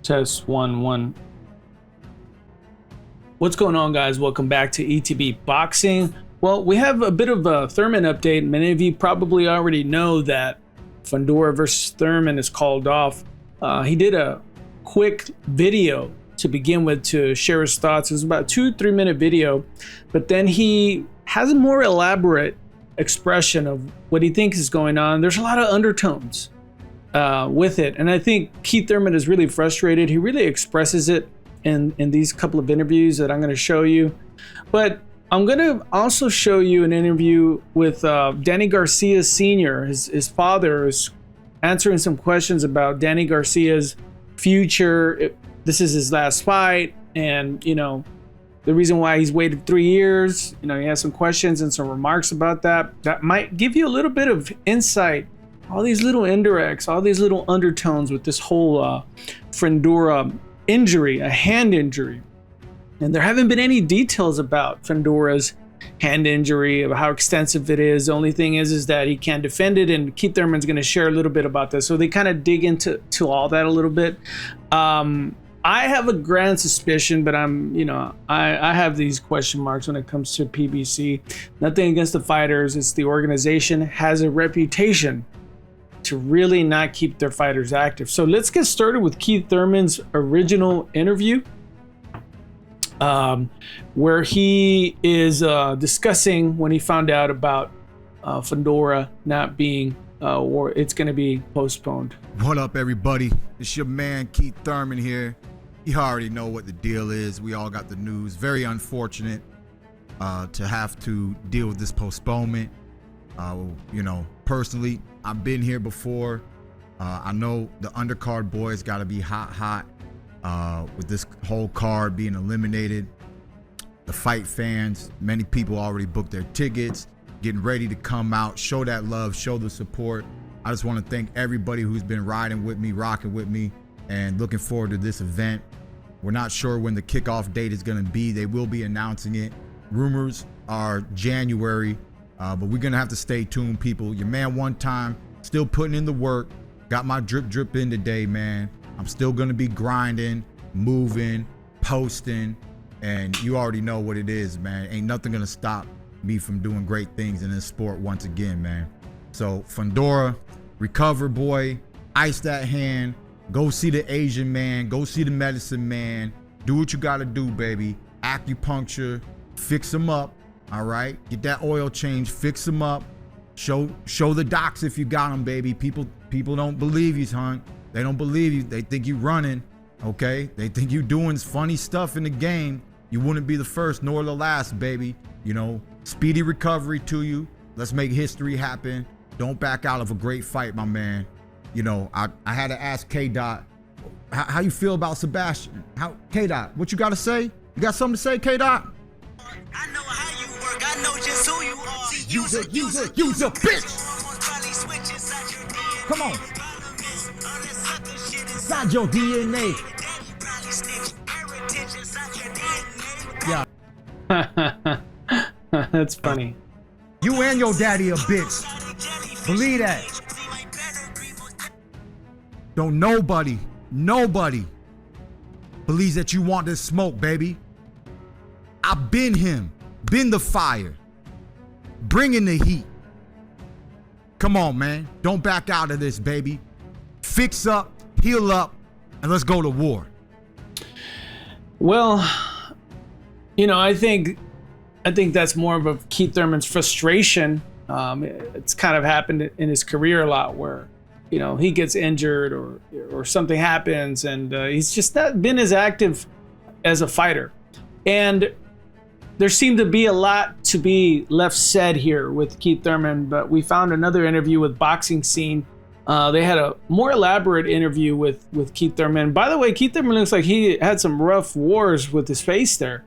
Test 1 1. What's going on, guys? Welcome back to ETB Boxing. Well, we have a bit of a Thurman update. Many of you probably already know that Fundora versus Thurman is called off. He did a quick video to begin with to share his thoughts. It was about a 2-3 minute video, but then he has a more elaborate expression of what he thinks is going on. There's a lot of undertones with it, and I think Keith Thurman is really frustrated. He really expresses it in these couple of interviews that I'm going to show you. But I'm going to also show you an interview with Danny Garcia Sr. His father is answering some questions about Danny Garcia's future. This is his last fight, and you know, the reason why he's waited 3 years. You know, he has some questions and some remarks about that might give you a little bit of insight. All these little indirects, all these little undertones with this whole Fundora injury, a hand injury. And there haven't been any details about Fundora's hand injury, of how extensive it is. The only thing is that he can't defend it, and Keith Thurman's going to share a little bit about this. So they kind of dig into all that a little bit. I have a grand suspicion, but I have these question marks when it comes to PBC. Nothing against the fighters. It's the organization has a reputation to really not keep their fighters active. So let's get started with Keith Thurman's original interview, where he is discussing when he found out about Fundora not being, or it's going to be postponed. What up, everybody? It's your man Keith Thurman here. You already know what the deal is. We all got the news. Very unfortunate to have to deal with this postponement. Personally, I've been here before. I know the undercard boys got to be hot with this whole card being eliminated. The fight fans, many people already booked their tickets, getting ready to come out, show that love, show the support. I just want to thank everybody who's been riding with me, rocking with me, and looking forward to this event. We're not sure when the kickoff date is going to be. They will be announcing it. Rumors are January. But we're going to have to stay tuned, people. Your man one time, still putting in the work. Got my drip in today, man. I'm still going to be grinding, moving, posting. And you already know what it is, man. Ain't nothing going to stop me from doing great things in this sport once again, man. So Fundora, recover, boy. Ice that hand. Go see the Asian man. Go see the medicine man. Do what you got to do, baby. Acupuncture. Fix them up. All right, get that oil change, fix them up, show the docs if you got them, baby. People don't believe you, son. They don't believe you. They think you running, okay? They think you doing funny stuff in the game. You wouldn't be the first nor the last, baby. You know, speedy recovery to you. Let's make history happen. Don't back out of a great fight, my man. You know, I had to ask K-Dot, how you feel about Sebastian? K-Dot, what you got to say? You got something to say, K-Dot? I know how you work, I know just who you are. See, use a bitch. Come on. Inside your DNA. Yeah. That's funny. You and your daddy a bitch. Believe that. Don't nobody believes that you want this smoke, baby. I've been him, been the fire, bringing the heat. Come on, man. Don't back out of this, baby. Fix up, heal up, and let's go to war. Well, you know, I think that's more of a Keith Thurman's frustration. It's kind of happened in his career a lot where, you know, he gets injured or something happens, and he's just not been as active as a fighter. And there seemed to be a lot to be left said here with Keith Thurman, but we found another interview with Boxing Scene. They had a more elaborate interview with Keith Thurman. By the way, Keith Thurman looks like he had some rough wars with his face there.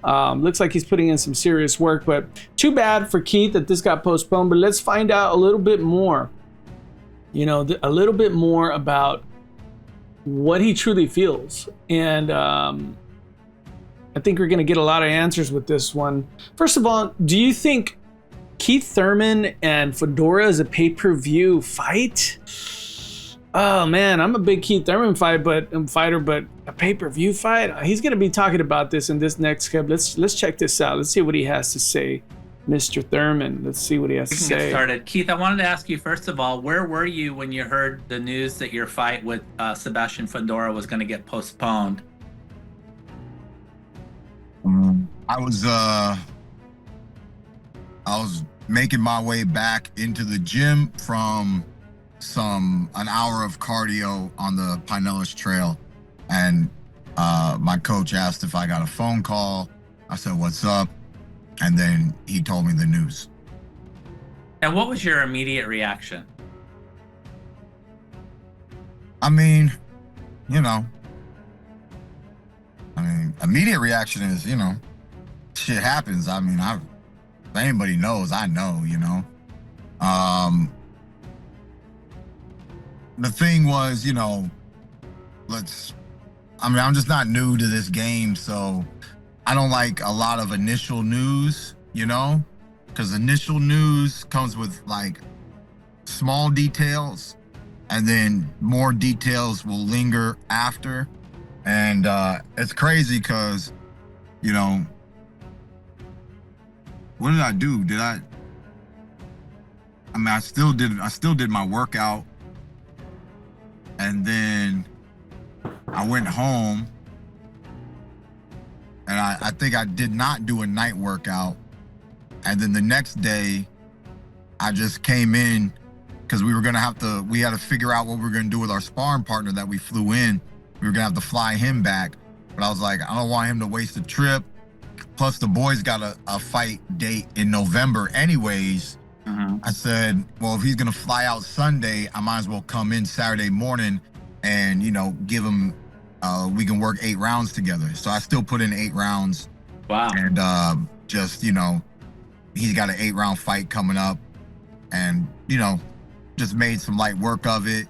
Looks like he's putting in some serious work, but too bad for Keith that this got postponed. But let's find out a little bit more, you know, a little bit more about what he truly feels. And I think we're going to get a lot of answers with this one. First of all, do you think Keith Thurman and Fundora is a pay-per-view fight? Oh man, I'm a big Keith Thurman fighter, but a pay-per-view fight. He's gonna be talking about this in this next clip. Let's check this out. Let's see what he has to say, Mr. Thurman. Let's see what he has to We can say. get started. Keith, I wanted to ask you first of all, where were you when you heard the news that your fight with Sebastian Fundora was going to get postponed? I was making my way back into the gym from an hour of cardio on the Pinellas Trail, and my coach asked if I got a phone call. I said, "What's up?" And then he told me the news. And what was your immediate reaction? I mean, immediate reaction is, shit happens. I mean, if anybody knows, I know, The thing was, I'm just not new to this game, so I don't like a lot of initial news, because initial news comes with like small details, and then more details will linger after. And it's crazy because, what did I do? I still did my workout, and then I went home, and I think I did not do a night workout. And then the next day, I just came in because we had to figure out what we were gonna do with our sparring partner that we flew in. We were gonna have to fly him back, but I was like, I don't want him to waste the trip. Plus the boys got a fight date in November anyways. I said, well, if he's gonna fly out Sunday, I might as well come in Saturday morning and, give him, we can work 8 rounds together. So I still put in 8 rounds. Wow. And just, he's got an 8-round fight coming up, and, just made some light work of it.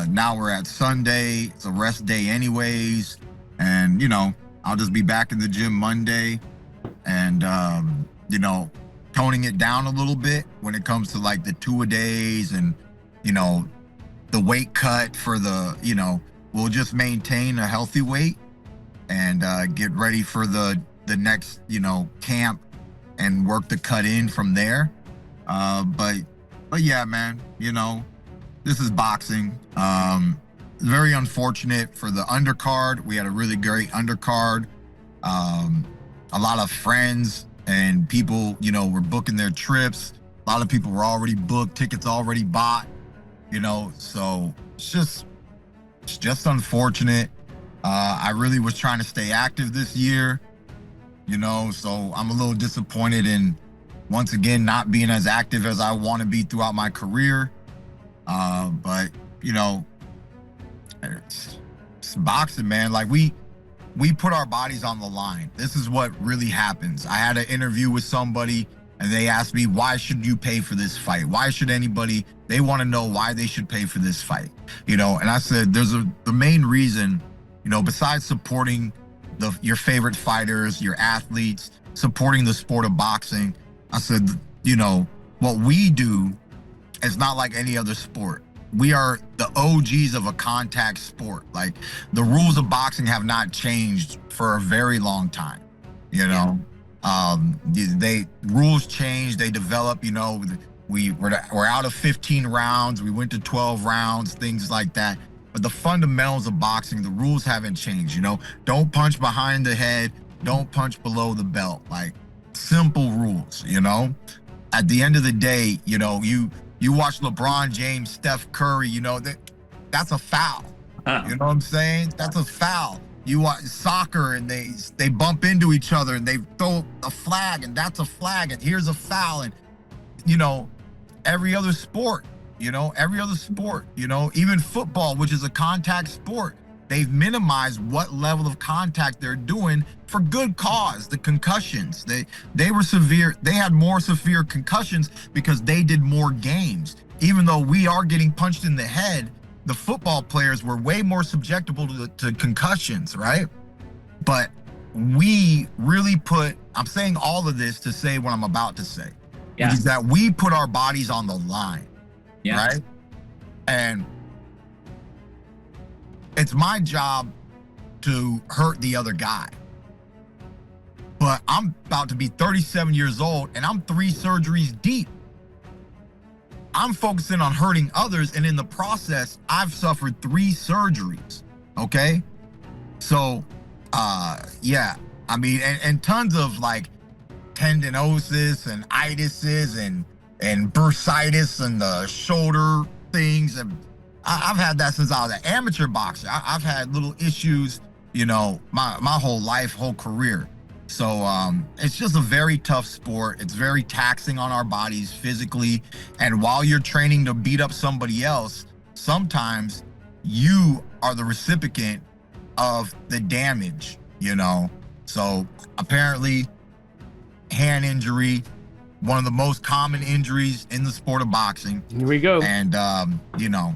Now we're at Sunday. It's a rest day anyways. And, I'll just be back in the gym Monday, and, toning it down a little bit when it comes to like the 2-a-days and, the weight cut for the, we'll just maintain a healthy weight and get ready for the next, camp and work the cut in from there. But yeah, man, this is boxing. Very unfortunate for the undercard. We had a really great undercard. A lot of friends and people, were booking their trips. A lot of people were already booked, tickets already bought, so it's just unfortunate. I really was trying to stay active this year, so I'm a little disappointed in, once again, not being as active as I want to be throughout my career. But, it's boxing, man. Like we put our bodies on the line. This is what really happens. I had an interview with somebody, and they asked me, why should you pay for this fight? Why should they want to know why they should pay for this fight? And I said, the main reason, besides supporting your favorite fighters, your athletes, supporting the sport of boxing, I said, what we do is not like any other sport. We are the OGs of a contact sport. Like, the rules of boxing have not changed for a very long time. Rules change, they develop. We're out of 15 rounds. We went to 12 rounds, things like that. But the fundamentals of boxing, the rules haven't changed. Don't punch behind the head, don't punch below the belt. Like, simple rules. At the end of the day, you watch LeBron James, Steph Curry, that's a foul. You know what I'm saying? That's a foul. You watch soccer, and they bump into each other, and they throw a flag, and that's a flag, and here's a foul. And, every other sport, even football, which is a contact sport, they've minimized what level of contact they're doing for good cause. The concussions, they were severe. They had more severe concussions because they did more games. Even though we are getting punched in the head, the football players were way more susceptible to concussions, right? But we really I'm saying all of this to say what I'm about to say, which is that we put our bodies on the line, right? And it's my job to hurt the other guy. But I'm about to be 37 years old and I'm 3 surgeries deep. I'm focusing on hurting others, and in the process, I've suffered 3 surgeries. Okay? So, yeah, I mean, and tons of like tendinosis and itises and bursitis and the shoulder things. And I've had that since I was an amateur boxer. I've had little issues, you know, my whole life, whole career. So it's just a very tough sport. It's very taxing on our bodies physically. And while you're training to beat up somebody else, sometimes you are the recipient of the damage, you know? So apparently, hand injury, one of the most common injuries in the sport of boxing. Here we go. And, you know,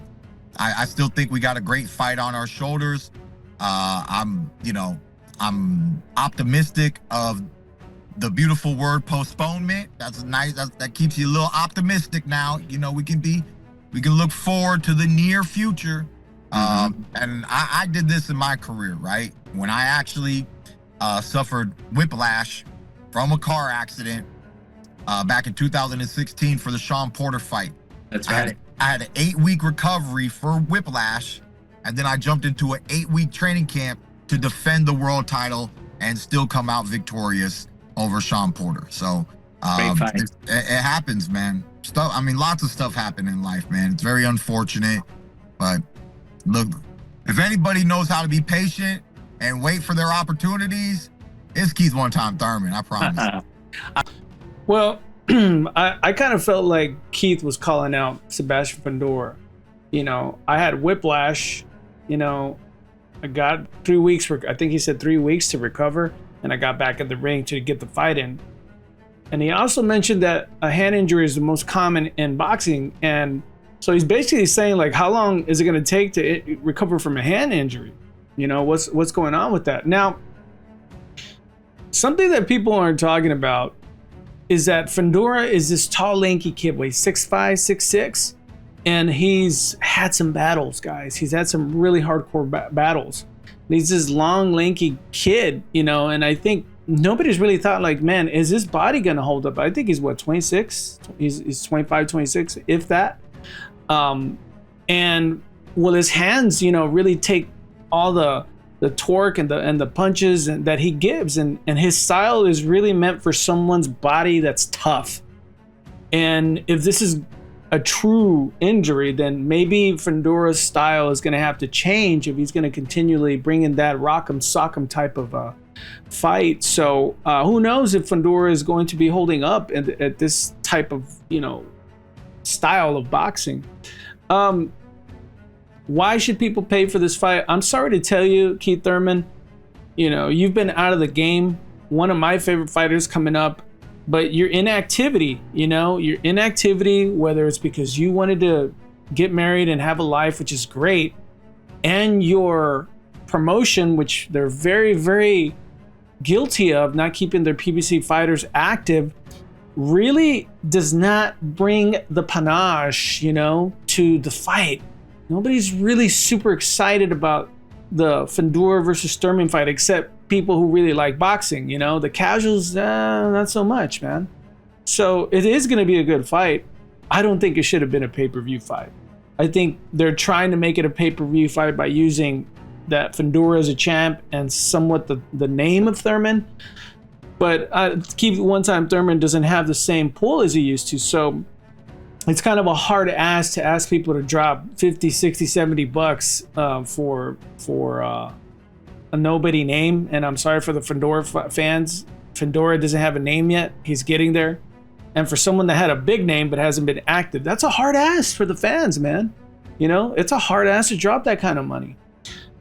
I still think we got a great fight on our shoulders. I'm optimistic of the beautiful word postponement. That's nice. That keeps you a little optimistic now. You know, we can look forward to the near future. And I did this in my career, right? When I actually suffered whiplash from a car accident back in 2016 for the Sean Porter fight. That's right. I had an 8-week recovery for whiplash, and then I jumped into an 8-week training camp to defend the world title and still come out victorious over Sean Porter. So it happens, man. Lots of stuff happen in life, man. It's very unfortunate, but look, if anybody knows how to be patient and wait for their opportunities, it's Keith One-Time Thurman, I promise. Well, I kind of felt like Keith was calling out Sebastian Fundora. You know, I had whiplash, you know, I got 3 weeks, I think he said 3 weeks to recover, and I got back in the ring to get the fight in. And he also mentioned that a hand injury is the most common in boxing. And so he's basically saying, like, how long is it going to take to recover from a hand injury? You know, what's going on with that? Now, something that people aren't talking about is that Fundora is this tall, lanky kid, weighs 6'5", 6'6", and he's had some battles, guys. He's had some really hardcore battles. And he's this long, lanky kid, you know, and I think nobody's really thought, like, man, is this body going to hold up? I think he's, what, 26? He's 25, 26, if that. And will his hands, you know, really take all the torque and the punches that he gives, and his style is really meant for someone's body that's tough. And if this is a true injury, then maybe Fundora's style is going to have to change if he's going to continually bring in that rock'em sock'em type of fight. So who knows if Fundora is going to be holding up at this type of, you know, style of boxing. Why should people pay for this fight? I'm sorry to tell you, Keith Thurman, you know, you've been out of the game. One of my favorite fighters coming up, but your inactivity, you know, your inactivity, whether it's because you wanted to get married and have a life, which is great, and your promotion, which they're very, very guilty of, not keeping their PBC fighters active, really does not bring the panache, you know, to the fight. Nobody's really super excited about the Fundora versus Thurman fight, except people who really like boxing, you know. The casuals, not so much, man. So it is going to be a good fight. I don't think it should have been a pay-per-view fight. I think they're trying to make it a pay-per-view fight by using that Fundora as a champ and somewhat the name of Thurman. But Keith One-Time Thurman doesn't have the same pull as he used to. So it's kind of a hard ask to ask people to drop 50, 60, 70 bucks for a nobody name. And I'm sorry for the Fundora fans. Fundora doesn't have a name yet. He's getting there. And for someone that had a big name but hasn't been active, that's a hard ask for the fans, man. You know, it's a hard ask to drop that kind of money.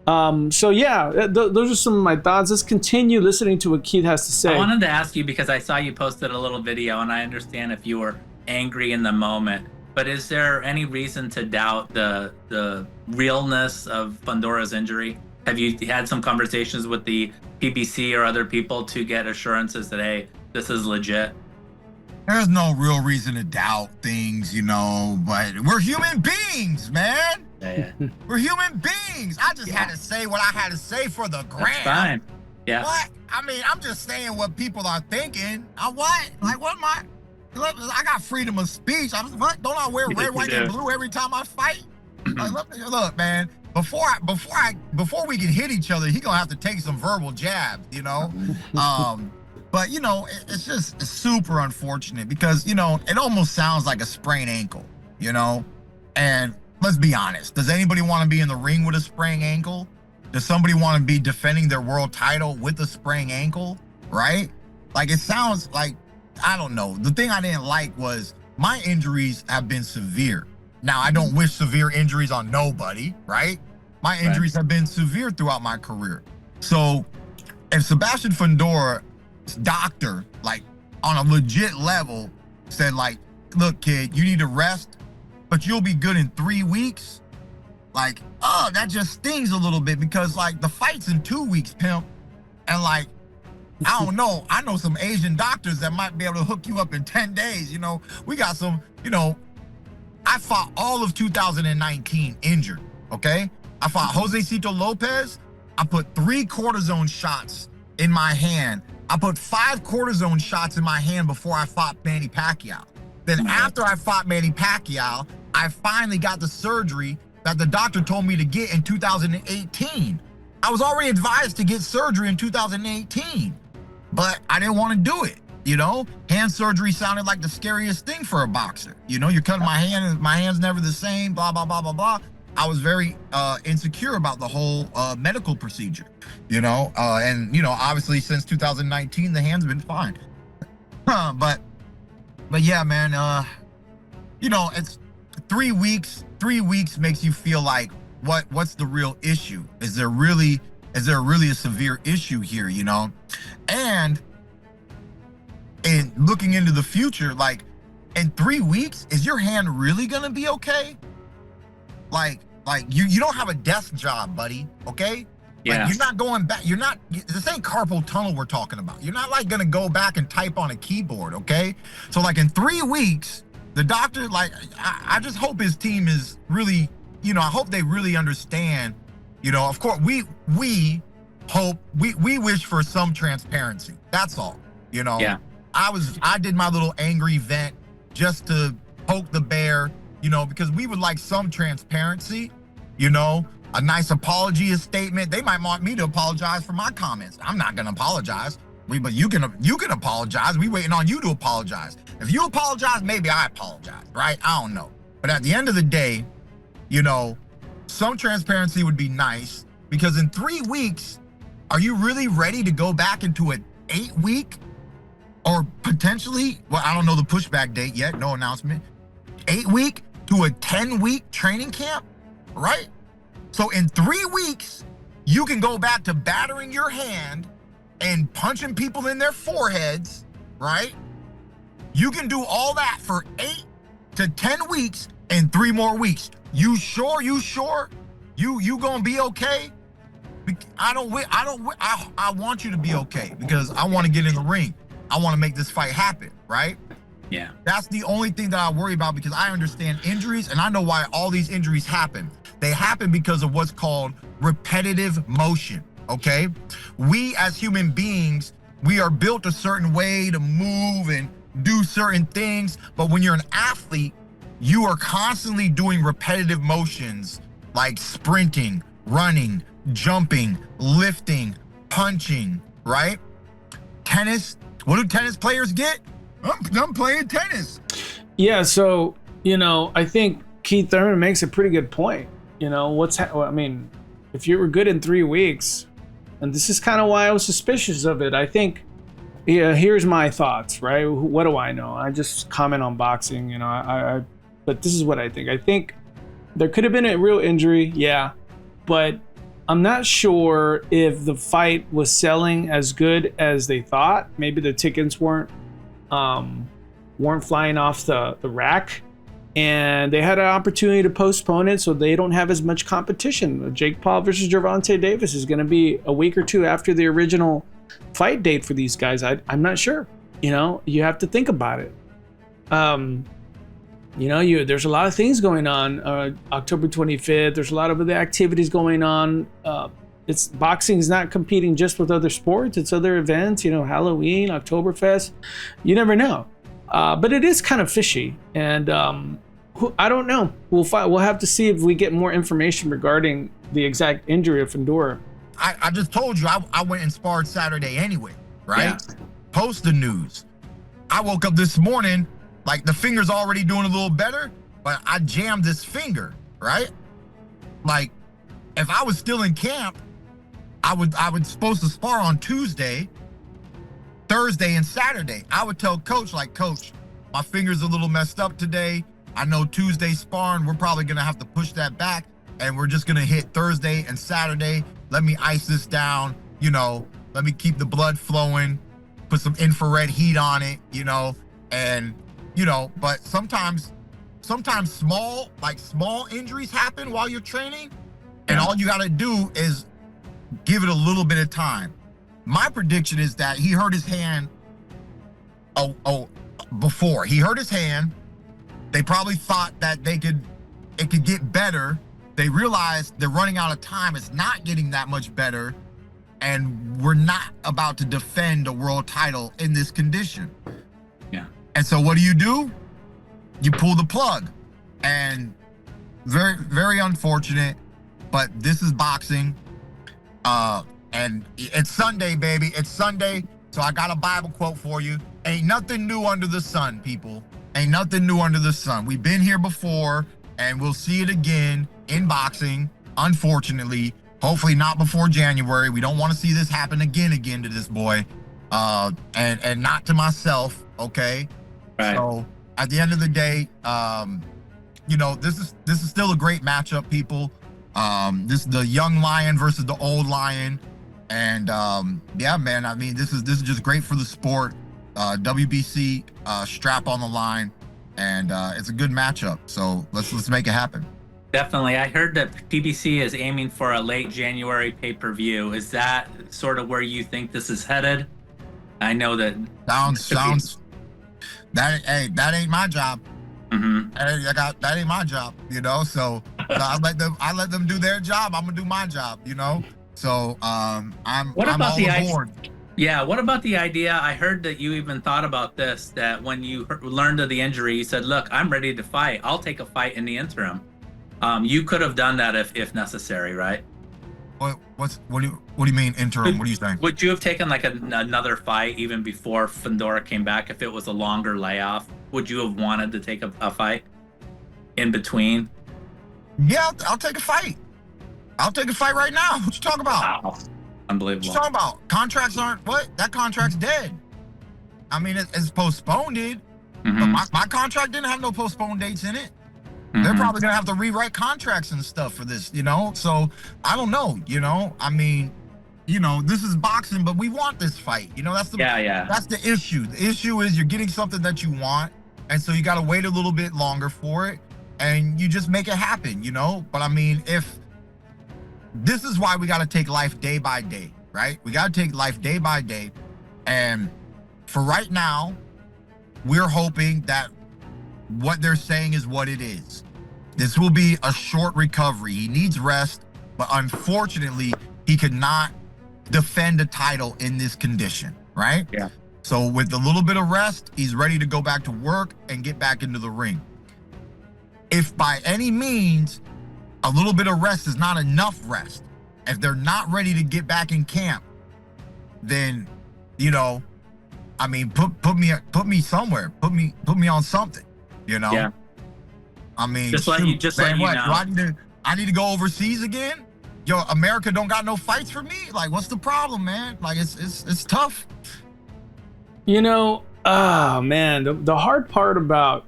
So yeah, those are some of my thoughts. Let's continue listening to what Keith has to say. I wanted to ask you, because I saw you posted a little video, and I understand if you were angry in the moment, but is there any reason to doubt the realness of Fundora's injury? Have you had some conversations with the PBC or other people to get assurances that, hey, this is legit? There's no real reason to doubt things, you know, but we're human beings, man. Yeah. We're human beings. I just had to say what I had to say for the gram. That's fine. Yeah. What? I mean, I'm just saying what people are thinking. What? Like, what am I? I got freedom of speech. What? Don't I wear red, white, and blue every time I fight? Like, look, man. Before we can hit each other, he gonna have to take some verbal jabs, you know. But you know, it's super unfortunate because you know it almost sounds like a sprained ankle, you know. And let's be honest, does anybody want to be in the ring with a sprained ankle? Does somebody want to be defending their world title with a sprained ankle? Right? Like it sounds like, I don't know. The thing I didn't like was my injuries have been severe. Now, I don't wish severe injuries on nobody, right? My injuries have been severe throughout my career. So if Sebastian Fundora's doctor, like on a legit level, said like, look, kid, you need to rest, but you'll be good in 3 weeks. Like, that just stings a little bit because like the fight's in 2 weeks, pimp. And like, I don't know. I know some Asian doctors that might be able to hook you up in 10 days. You know, we got some, you know, I fought all of 2019 injured, okay? I fought Jose Cito Lopez. I put 3 cortisone shots in my hand. I put 5 cortisone shots in my hand before I fought Manny Pacquiao. Then after I fought Manny Pacquiao, I finally got the surgery that the doctor told me to get in 2018. I was already advised to get surgery in 2018, but I didn't want to do it. You know, hand surgery sounded like the scariest thing for a boxer. You know, you're cutting my hand and my hand's never the same, blah, blah, blah, blah, blah. I was very insecure about the whole medical procedure, you know, and, you know, obviously since 2019, the hand's been fine. But yeah, man, you know, it's 3 weeks. 3 weeks makes you feel like, what's the real issue? Is there really a severe issue here, you know? And looking into the future, like in 3 weeks, is your hand really gonna be okay? Like you don't have a desk job, buddy, okay? Yeah. Like, you're not going back, this ain't carpal tunnel we're talking about. You're not like gonna go back and type on a keyboard, okay? So like in 3 weeks, the doctor, like, I just hope his team is really, you know, I hope they really understand, you know, of course, we wish for some transparency. That's all, you know? Yeah. I did my little angry vent just to poke the bear, you know, because we would like some transparency, you know, a nice apology, a statement. They might want me to apologize for my comments. I'm not going to apologize. But you can apologize. We waiting on you to apologize. If you apologize, maybe I apologize, right? I don't know. But at the end of the day, you know, some transparency would be nice because in 3 weeks, are you really ready to go back into an 8-week or potentially, well, I don't know the pushback date yet, no announcement, 8-week to a 10-week training camp, right? So in 3 weeks, you can go back to battering your hand and punching people in their foreheads, right? You can do all that for 8 to 10 weeks and 3 more weeks. You sure? You gonna be okay? I want you to be okay because I want to get in the ring. I want to make this fight happen, right? Yeah. That's the only thing that I worry about because I understand injuries and I know why all these injuries happen. They happen because of what's called repetitive motion, okay? We as human beings, we are built a certain way to move and do certain things, but when you're an athlete, you are constantly doing repetitive motions like sprinting, running, jumping, lifting, punching, right? Tennis, what do tennis players get? I'm playing tennis. Yeah, so, you know, I think Keith Thurman makes a pretty good point. You know, I mean, if you were good in 3 weeks, and this is kind of why I was suspicious of it. I think, yeah, here's my thoughts, right? What do I know? I just comment on boxing, you know, but this is what I think. I think there could have been a real injury, yeah, but I'm not sure if the fight was selling as good as they thought. Maybe the tickets weren't flying off the rack, and they had an opportunity to postpone it so they don't have as much competition. Jake Paul versus Gervonta Davis is going to be a week or two after the original fight date for these guys. I'm not sure. You know, you have to think about it. there's a lot of things going on. October 25th, there's a lot of other activities going on. It's boxing is not competing just with other sports. It's other events, Halloween, Oktoberfest. You never know. But it is kind of fishy. And I don't know. We'll have to see if we get more information regarding the exact injury of Fundora. I just told you I went and sparred Saturday anyway, right? Yeah. Post the news. I woke up this morning, like the finger's already doing a little better, but I jammed this finger, right? Like if I was still in camp, I would supposed to spar on Tuesday, Thursday, and Saturday. I would tell coach, like, coach, my finger's a little messed up today. I know Tuesday sparring, we're probably gonna have to push that back, and we're just gonna hit Thursday and Saturday. Let me ice this down, let me keep the blood flowing, put some infrared heat on it, and but sometimes small injuries happen while you're training, and all you gotta do is give it a little bit of time. My prediction is that he hurt his hand before. He hurt his hand. They probably thought that it could get better. They realized they're running out of time. It's not getting that much better. And we're not about to defend a world title in this condition. Yeah. And so what do? You pull the plug. And very, very unfortunate, but this is boxing. And it's Sunday, baby. It's Sunday. So I got a Bible quote for you. Ain't nothing new under the sun, people. Ain't nothing new under the sun. We've been here before, and we'll see it again in boxing, unfortunately. Hopefully not before January. We don't want to see this happen again to this boy. And not to myself, okay? Right. So at the end of the day, this is still a great matchup, people. This is the young lion versus the old lion. And yeah, man, I mean, this is just great for the sport. WBC strap on the line, and it's a good matchup. So let's make it happen. Definitely. I heard that PBC is aiming for a late January pay-per-view. Is that sort of where you think this is headed? I know that sounds that ain't my job. Mm-hmm. That ain't my job, so I let them do their job. I'm gonna do my job, so I'm all aboard. Yeah, what about the idea? I heard that you even thought about this, that when you learned of the injury, you said, look, I'm ready to fight. I'll take a fight in the interim. You could have done that if necessary, right? What do you mean interim? What are you saying? Would you have taken like another fight even before Fundora came back if it was a longer layoff? Would you have wanted to take a fight in between? Yeah, I'll take a fight. I'll take a fight right now. What you talking about? Wow. Unbelievable. What you talking about? Contracts aren't what? That contract's dead. I mean, it's postponed, Mm-hmm. but my contract didn't have no postponed dates in it. Mm-hmm. They're probably gonna have to rewrite contracts and stuff for this, So I don't know, I mean, this is boxing, but we want this fight. That's the issue. The issue is you're getting something that you want, and so you got to wait a little bit longer for it, and you just make it happen, But I mean, if this is why we got to take life day by day, right? We got to take life day by day, and for right now, we're hoping that what they're saying is what it is. This will be a short recovery. He needs rest, but unfortunately, he could not defend a title in this condition, right? Yeah. So with a little bit of rest, he's ready to go back to work and get back into the ring. If by any means, a little bit of rest is not enough rest, if they're not ready to get back in camp, then, I mean, put me somewhere, put me on something, Yeah. I mean, just let you know. I need to go overseas again? Yo, America don't got no fights for me? Like, what's the problem, man? Like, it's tough. Man, the hard part about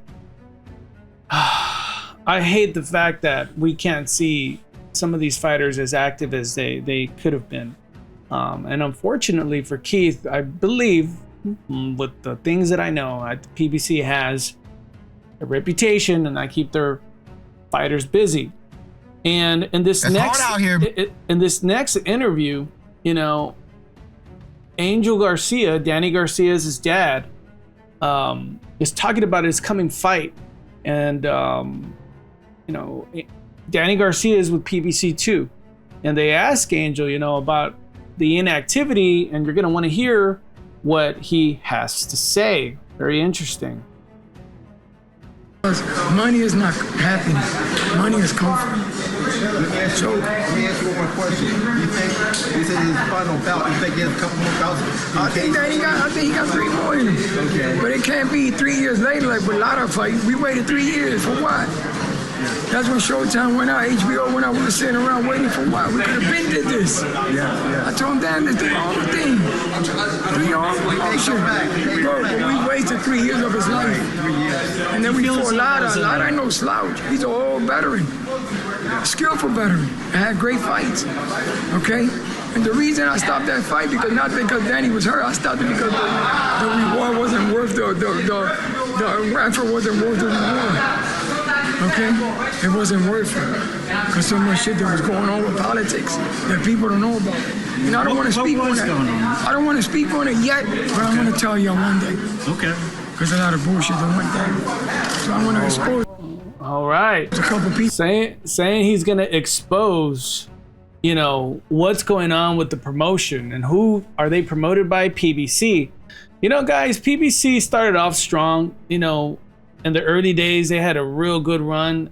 I hate the fact that we can't see some of these fighters as active as they could have been. And unfortunately for Keith, I believe with the things that I know, the PBC has a reputation and I keep their fighters busy. And in this it's next hard out here. In this next interview, Angel Garcia, Danny Garcia's dad, is talking about his coming fight. and Danny Garcia is with PBC too, and they ask Angel, about the inactivity, and you're gonna want to hear what he has to say. Very interesting. Money is not happiness. Money is comfort. Let me ask you one more question. You said his final bout. You think he has a couple more bouts? I think he got 3 more in him. Okay. But it can't be 3 years later like with a lot of fights. We waited 3 years for what? That's when Showtime went out, HBO went out. We were sitting around waiting for what? We could have been did this. I told him, damn, let's do your own thing. Do your own promotion. Bro, but we wasted 3 years of his life. And then we fought Lada ain't no slouch. He's an old veteran. Skillful veteran. I had great fights. Okay? And the reason I stopped that fight, not because Danny was hurt, I stopped it because the reward wasn't worth the effort wasn't worth the reward. Okay? It wasn't worth it. Because so much shit that was going on with politics that people don't know about. And I don't want to speak on that. I don't want to speak on it yet, but I'm going to tell y'all one day. Okay. Because a lot of bullshit that went down. So I want to expose. All right. A couple people saying he's gonna expose, what's going on with the promotion and who are they promoted by? PBC. Guys, PBC started off strong. In the early days they had a real good run,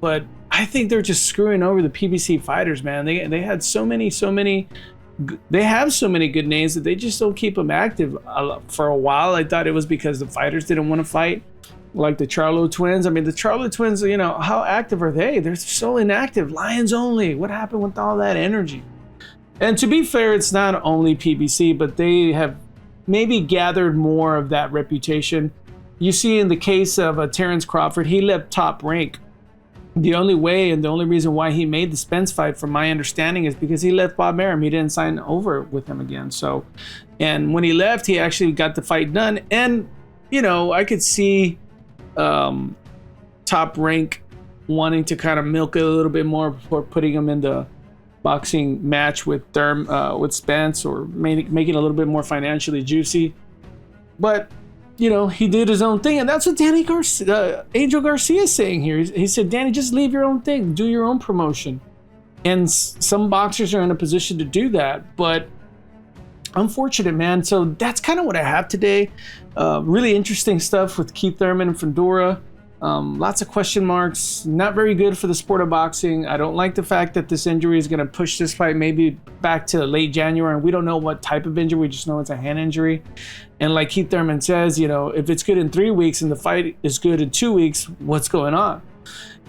but I think they're just screwing over the PBC fighters, man. They had so many. They have so many good names that they just don't keep them active. For a while, I thought it was because the fighters didn't want to fight. Like the Charlo twins. I mean, the Charlo twins, how active are they? They're so inactive. Lions only. What happened with all that energy? And to be fair, it's not only PBC, but they have maybe gathered more of that reputation. You see in the case of Terrence Crawford, he left Top Rank. The only way and the only reason why he made the Spence fight, from my understanding, is because he left Bob Arum. He didn't sign over with him again. So, and when he left, he actually got the fight done. And, I could see Top Rank wanting to kind of milk it a little bit more before putting him in the boxing match with with Spence, or make it a little bit more financially juicy. But he did his own thing, and that's what Angel Garcia is saying here. He said, Danny, just leave your own thing, do your own promotion. And some boxers are in a position to do that, but unfortunate, man. So that's kind of what I have today. Really interesting stuff with Keith Thurman and Fundora. Lots of question marks. Not very good for the sport of boxing. I don't like the fact that this injury is going to push this fight maybe back to late January. And we don't know what type of injury. We just know it's a hand injury. And like Keith Thurman says, if it's good in 3 weeks and the fight is good in 2 weeks, what's going on?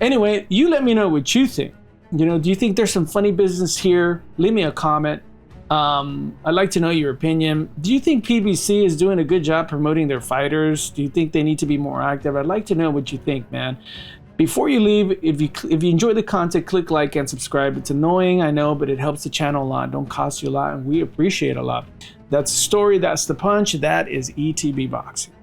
Anyway, you let me know what you think. Do you think there's some funny business here? Leave me a comment. I'd like to know your opinion. Do you think PBC is doing a good job promoting their fighters? Do you think they need to be more active? I'd like to know what you think, man. Before you leave, if you enjoy the content, click like and subscribe. It's annoying, I know, but it helps the channel a lot. Don't cost you a lot, and we appreciate it a lot. That's the story. That's the punch. That is ETB Boxing.